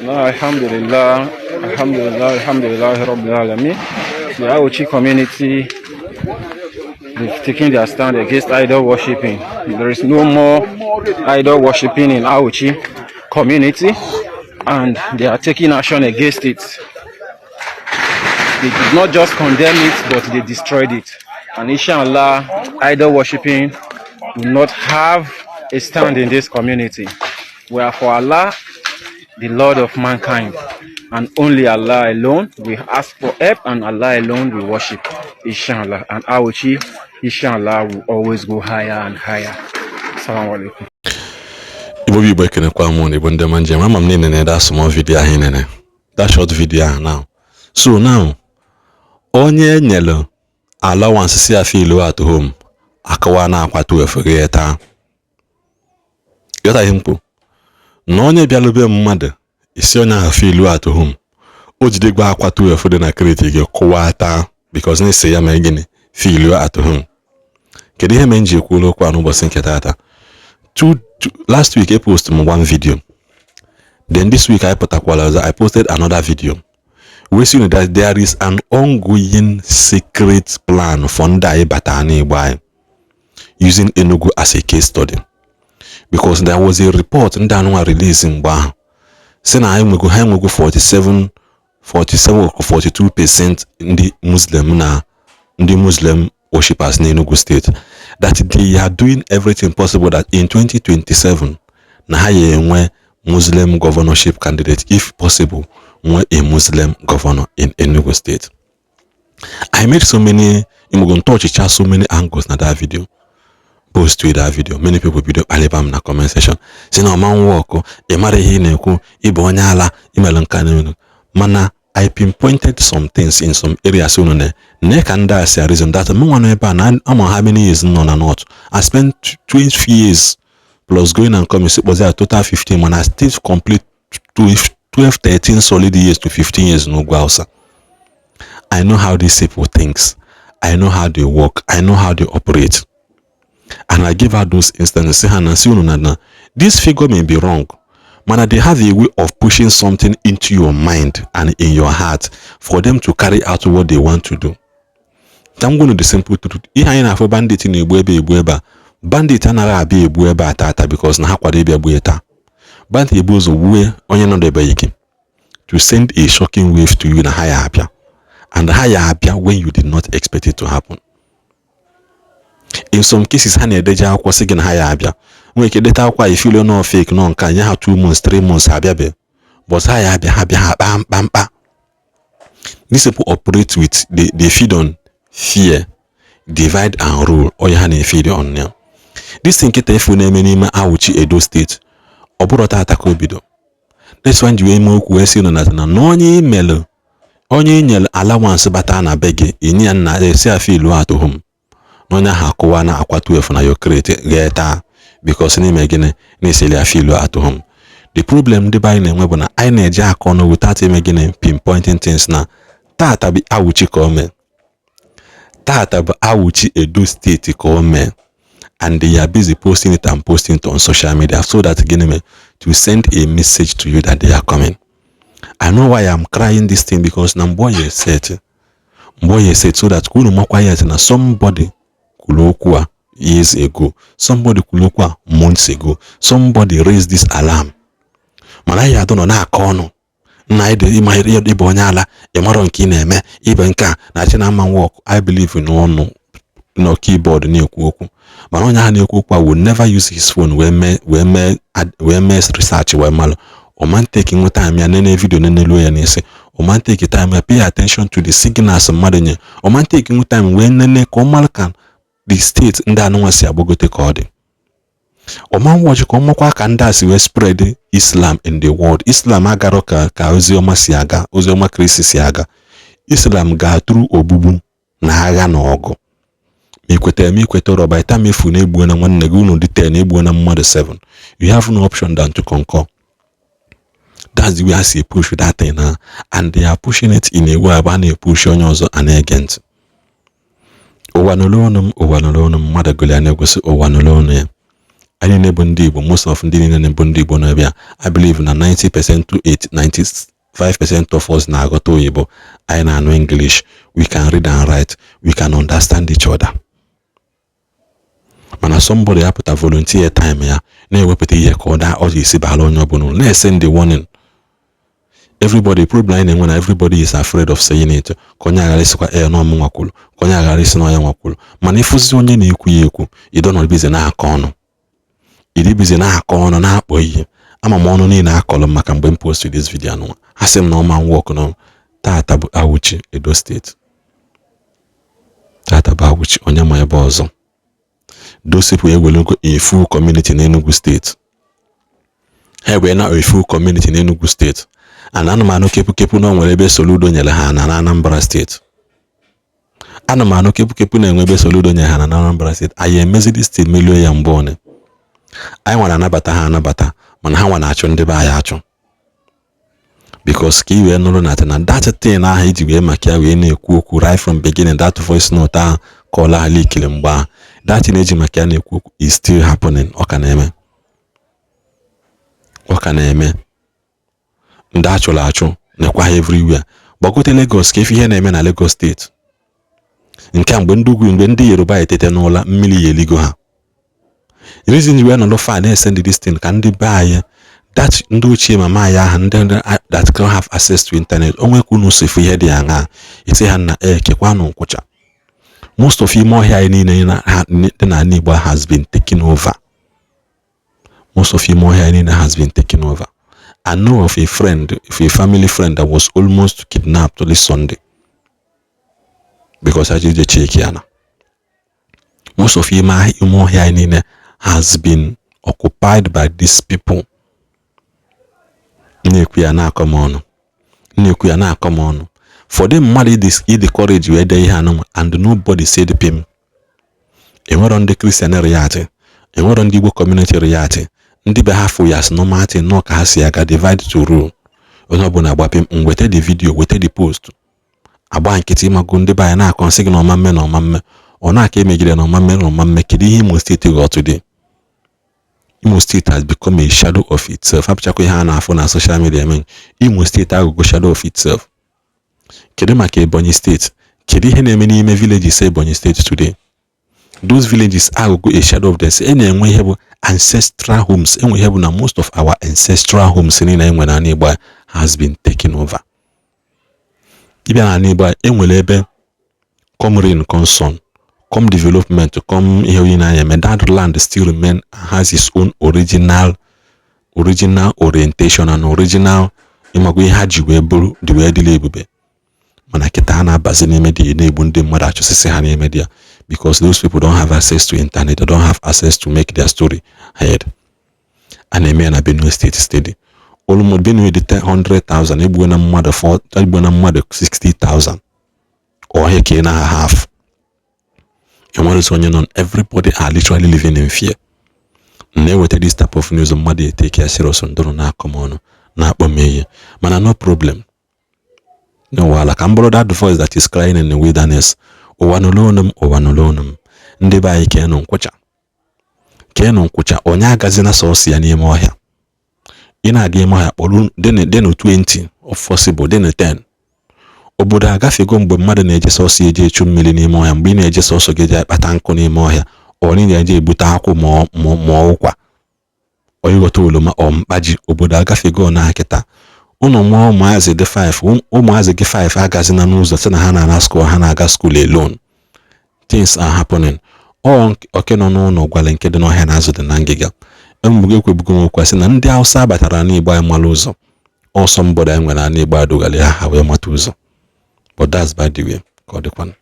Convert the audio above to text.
Alhamdulillah, Alhamdulillah, Rabbil Alamin. The Auchi community, they've taken their stand against idol worshipping. There is no more idol worshipping in Auchi community, and they are taking action against it. They did not just condemn it, but they destroyed it. And inshallah, idol worshipping will not have a stand in this community. We are for Allah, the Lord of mankind, and only Allah alone we ask for help, and Allah alone we worship, inshallah. And Auchi, inshallah, will always go higher and higher. Assalamu alaikum. Ibo bi boy kene kwa mo ne bonde manje mama mne ne that small video here ne that short video now. So now onye nyelo allowance si afilu at home akawa na akwatu efere eta yota himpo na onye bialube mmadu isi onye afilu at home o jide gba akwatu efere na crate ge kwata because ne say ya ma gini filu at home kedu ihe menji ekwulo kwa n'ụbọchị nke tata. Last week I posted one video, then this week I posted another video. We see that there is an ongoing secret plan for Ndai Batani by using Enugu as a case study, because there was a report Ndanwa releasing by saying I will go 47 or 42% in the Muslim worshippers in Enugu State, that they are doing everything possible that in 2027 na Muslim governorship candidate, if possible, a Muslim governor in Enugu State. I made so many so many angles in that video. Post to that video. Many people video alibam in the comment section. Say no man walk mana I pinpointed some things in some areas and that's a reason that I'm how many years no not. I spent 12 years plus going and coming, was there a total 15 when I still complete 12, 13 solid years to 15 years no Guausa. I know how these people thinks. I know how they work. I know how they operate. And I give out those instances. This figure may be wrong. Man, they have a way of pushing something into your mind and in your heart for them to carry out what they want to do. I'm going to the simple truth. If bandit in a bandit anara abi ebueba tata because na hakwade bia bueta. Bandit ebuzo we onye no de bayiki to send a shocking wave to you na higher apia. And higher apia when you did not expect it to happen. In some cases, honey, deja akwa sigin higher abia. When you data akwa if you no fake no can you have 2 months, 3 months abia. But higher abia bam bam bam. These people operate with they feed on fear, divide and rule. Or you honey feed on now. This thing kita ifu na menima Auchi Edo State. Oburota atakobido. This one you emo ku esi no na no onye melo. Onye nyel allowance bata na bege ini na esi afilu at home. Nonya hakuwa na akwatu efu na yo create geta because ni megene ni seli afilu at home. The problem di by na na I na-eje akono without megene pinpointing things na tata bi Auchi come. Tata bi Auchi Edo State come. And they are busy posting it and posting it on social media so that again to send a message to you that they are coming. I know why I'm crying this thing because Namboye said so that kunu makwayet na somebody kulokwa years ago, somebody kulokwa months ago, somebody raised this alarm. Malaya don't know na kono. Na ide ibonyala emaro nke na-eme ibe nka na china man work. I believe in one no keyboard ni okwu. But on will never use his phone when me research we malo. O man taking time ya nene video nene lo ya nese. O man take time pay attention to the signals madenye. O man taking time when nene komal kan the state nda no wasi abogote kode. O man watch komo kwa kanda si we spread Islam in the world. Islam agaro ka ozioma siaga, ozioma krisi siaga. Islam ga through obubu na agha na ogo. Mikwete by time if you nebu na one neguno detail nebu na mother 7. You have no option than to concur. That's the way I see push that thing, and they are pushing it in a way when they push on also and against. Owanolonum, mother Goliath, Owanolone. anyị na-ebu ndị Igbo, most of ndị niile na-ebu ndị Igbo na-abịa, I believe na 90% to 95% of us na-aghọta oyibo, anyị na-anụ English, we can read and write, we can understand each other. Mana somebody apụta volunteer time ya na-ewepụta ihe ka ọ ji isi baala onye ọbụla, na-send the warning. Everybody problem na-enwe na everybody is afraid of saying it. Ka onye aghara isikwa n'ọmụ nwakwulu, ka onye aghara isi n'ọya nwakwulu. Mana ịfụzi onye na-ekwu ya ekwu, ịdọ nọ bizi na-akọ ọnụ. Ịdị bizi na-akọ ọnụ na-akpọ ihe. Ama m ọnụ niile akọlụ maka mgbe m post this video anụnwa. Ha sị m na ọma work no. Tata bụ Awuchi, Edo State. Tata bụ Awuchi, onye ma ebe ọzọ. Those people ewelego a full community in Enugu State. Here we are now a full community in Enugu State. And anụmanụ kepu na nwere ebe Soludo nyere ha na Anambra State. Anụmanụ kepu na enwe ebe Soludo nyere ha na Anambra State. Anyị emezidi steeti melio ya mbụ one. Anyị nwere anabata ha anabata, mana ha nwa na-achụ ndị be anyị achụ. Because ka iwe nụrụ na that thing ahụ iji wee maka ya wee na-ekwu okwu right from beginning, that voice note ahụ ka ọla ala ikele mgbe ahụ. That thing eji maka ya na-ekwu okwu is still happening. Ọ ka na-eme. Ndị achụrụ achụ nekwa ha everywhere. Gbagote Lagos ka ihe na-eme na Lagos State. Nke a mgbe ndị Yoruba etete n'ụla, mmiri ya eligo ha. Reason wee nọlụ fa na-esend this thing ka ndị be anyị, that ndị ochie mama anyị ahụ, ndị that can have access to internet, onwekwu unu sefu ihe dị aṅa, isi ha na kekwanụ nkwụcha. Most of ime ọhịa anyị niile dị na Igbo has been taken over. Most of ime ọhịa anyị niile has been taken over. I know of a family friend that was almost kidnapped this Sunday because I did check here. Most of ime ọhịa anyị niile has been occupied by these people. Nnekwu ya na-akọ m ọnụ. For them mmadụ ịdị courage wee dee ihe anụ, and nobody said pim. Enwero ndị Christian react, enwero ndị Igbo community react, ndị be ha fụ ya as normal thing, nọ ka ha si aga divide to rule. Onye ọbụla agba pim, weta the video, weta the post. Agba nkịtị ịmago ndị be anyị na-akọ nsị gị na ọmamme. Ọ na-aka emegide na ọmamme. Kedu ihe Imo State ghọọ today? Imo State has become a shadow of itself. Apụchakwa ihe a na-afụ na social media. Imo State aghụghọ shadow of itself. Kedu maka Ebonyi State? Kedu ihe na-eme n'ime villages Ebonyi State today? Those villages aghụghọ a shadow of themselves. Enwe ihe bụ ancestral homes. Enwe ihe bụ na most of our ancestral homes niile enwe na Igbo has been taken over. Ịbịa na Igbo enwere ebe come rain, come sun, come development, come ihe onye na-eme, that land still remain has its own original orientation and original ịmago ihe ha ji wee bụrụ dị wee dịla ebube. Mana kịta ha na-abazi n'ime dị na-egbu ndị mmadụ achụsịsị ha n'ime dị ya because those people don't have access to internet, they don't have access to make their story heard. A na-eme na Benue State steady. Almost Benue dị 100,000, egbuo na mmadụ 60,000. Ọhịa ka ị na half. Enwere onye nọ, everybody are literally living in fear. Na-eweta this type of news, mmadụ eteke ya serious, ndụrụ na-akọ m ọnụ na-akpọ m ihe. Mana no problem. No wala ka mbụrụ that voice that is crying in the wilderness. Ụwa n'ụlọ m. Ndị be anyị keenụ nkwụcha. Onye agazina sọọsị ya n'ime ọhịa. Ị na-aga ime ọhịa kpọrọ denu 20 of possible denu 10. Obodo agafego mgbe mmadụ na-eje sọọsọ eje echu mmiri n'ime ọhịa, mgbe ị na-eje sọọsọ gị eje akpata nkụ n'ime ọhịa, ọ na-eje ebute akwụ ma ụkwa, ọyịghọta oloma ọ mkpaji. Obodo agafego na akịta. Ụnụ mụọ ụmụazị dị 5, ụmụazị gị 5 agazina n'ụzọ sị na ha na-ana school, ha na-aga school alone. Things are happening. Oke nọ n'ụlọ gwara nke dị n'ọhịa na azụ dị na ngịga. Emugbe ekwebugo nwekwa sị na ndị Hausa batara n'Igbo anyị mara ụzọ. Ọsọ mgbọdọ anyị nwere na Igbo adụghali ha wee mata ụzọ. But that's by the way. Ka ọ dịkwanụ.